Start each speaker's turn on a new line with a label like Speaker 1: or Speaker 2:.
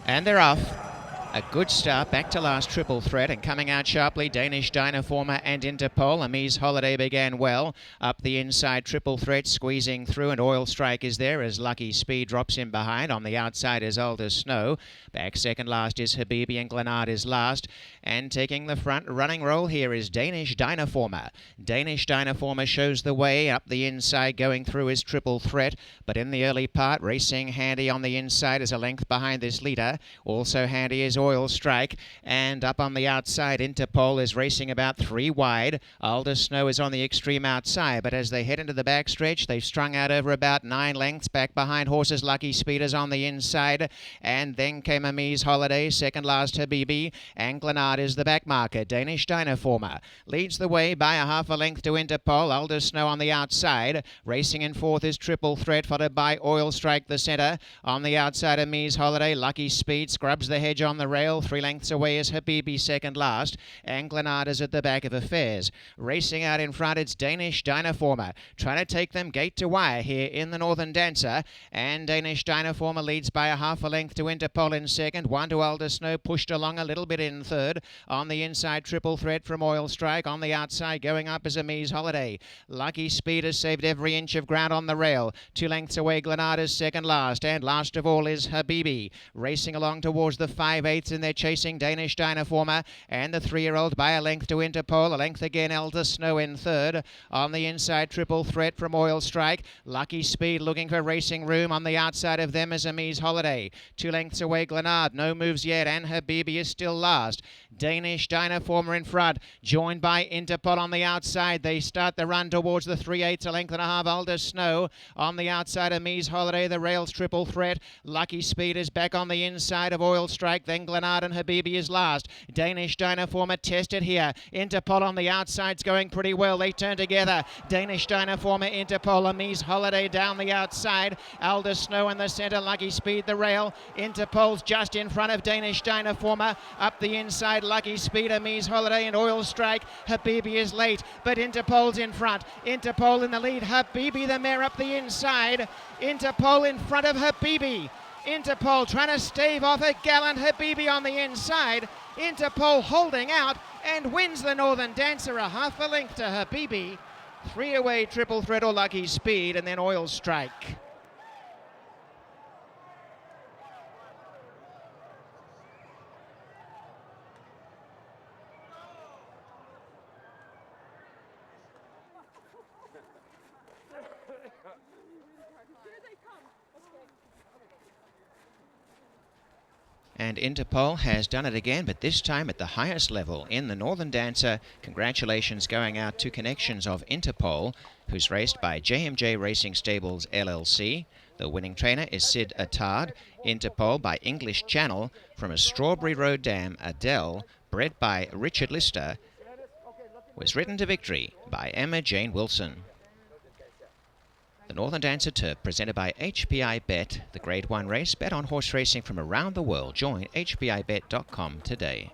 Speaker 1: And they're off. A good start, back to last Triple Threat, and coming out sharply, Danish Dynaformer and Interpol. Amise Holiday began well. Up the inside, Triple Threat squeezing through, and Oil Strike is there as Lucky Speed drops in behind. On the outside is Alder Snow. Back second last is Habibi, and Glenard is last. And taking the front running roll here is Danish Dynaformer. Danish Dynaformer shows the way. Up the inside, going through is Triple Threat, but in the early part, racing handy on the inside is a length behind this leader. Also handy is Oil Strike, and up on the outside, Interpol is racing about 3 wide. Alder Snow is on the extreme outside, but as they head into the backstretch, they've strung out over about 9 lengths. Back behind horses, Lucky Speeders on the inside, and then came Amise Holiday, second last Habibi, and Glenard is the back marker. Danish Dynaformer leads the way by a half a length to Interpol. Alder Snow on the outside. Racing in fourth is Triple Threat, followed by Oil Strike the centre. On the outside, Amise Holiday. Lucky Speed scrubs the hedge on the rail. 3 lengths away is Habibi second last, and Glenard is at the back of affairs. Racing out in front, it's Danish Dynaformer, trying to take them gate to wire here in the Northern Dancer, and Danish Dynaformer leads by a half a length to Interpol in second. 1 to Alder Snow, pushed along a little bit in third. On the inside, Triple Threat from Oil Strike. On the outside, going up is Amise Holiday. Lucky Speed has saved every inch of ground on the rail. 2 lengths away, Glenard is second last, and last of all is Habibi. Racing along towards the 5/8 in their chasing Danish Dynaformer, and the 3-year-old by a length to Interpol. A length again, Alder Snow in third. On the inside, Triple Threat from Oil Strike. Lucky Speed looking for racing room. On the outside of them is Amise Holiday. 2 lengths away, Glenard. No moves yet, and Habibi is still last. Danish Dynaformer in front, joined by Interpol on the outside. They start the run towards the 3/8, a length and a half. Alder Snow on the outside, Amise Holiday. The rails, Triple Threat. Lucky Speed is back on the inside of Oil Strike. Then Glenard and Habibi is last. Danish Dynaformer tested here. Interpol on the outside's going pretty well. They turn together. Danish Dynaformer, Interpol, Amise Holiday down the outside. Alder Snow in the centre. Lucky Speed the rail. Interpol's just in front of Danish Dynaformer. Up the inside, Lucky Speed, Amise Holiday and Oil Strike. Habibi is late, but Interpol's in front. Interpol in the lead. Habibi the mare up the inside. Interpol in front of Habibi. Interpol trying to stave off a gallant Habibi on the inside. Interpol holding out and wins the Northern Dancer, a half a length to Habibi. 3 away, Triple Threat or Lucky Speed, and then Oil Strike. And Interpol has done it again, but this time at the highest level in the Northern Dancer. Congratulations going out to Connections of Interpol, who's raced by JMJ Racing Stables LLC. The winning trainer is Sid Attard. Interpol by English Channel from a Strawberry Road Dam, Adele, bred by Richard Lister, was ridden to victory by Emma Jane Wilson. The Northern Dancer Turf, presented by HPI Bet, the Grade 1 race. Bet on horse racing from around the world. Join hpibet.com today.